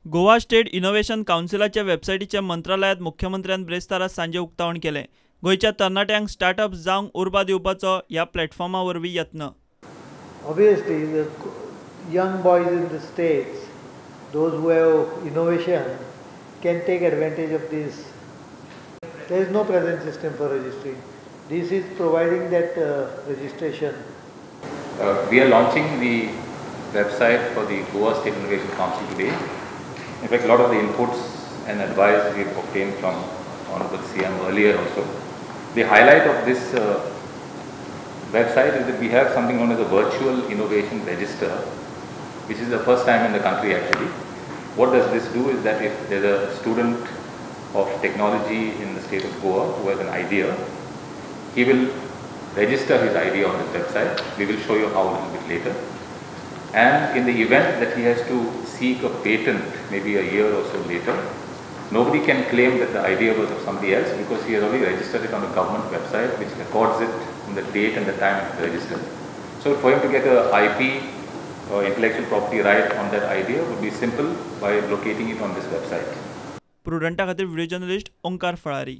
Goa state innovation काउन्सिलाच्या वेबसायटीचे मंत्रालयात मुख्यमंत्र्यान ब्रेस्तारा सांजे उक्तावण केले. गोयच्या तरणाट्यांक स्टार्टअप जावंक उर्बा दिवपाचो ह्या प्लॅटफॉर्मा वरवीं यत्न. Obviously, the young boys in the States, those who have innovation, can take advantage of this. There is no present system for registering. This is providing that registration. We are launching the website for the Goa State Innovation Council today. In fact, a lot of the inputs and advice we have obtained from Honorable CM earlier also. The highlight of this website is that we have something known as a virtual innovation register, which is the first time in the country actually. What does this do is that if there is a student of technology in the state of Goa who has an idea, he will register his idea on this website. We will show you how a little bit later. And in the event that he has to seek a patent, maybe a year or so later, nobody can claim that the idea was of somebody else because he has already registered it on the government website, which records it from the date and the time it is registered. So for him to get a IP or intellectual property right on that idea would be simple by locating it on this website. Prudent खातीर video journalist ओंकार फळारी.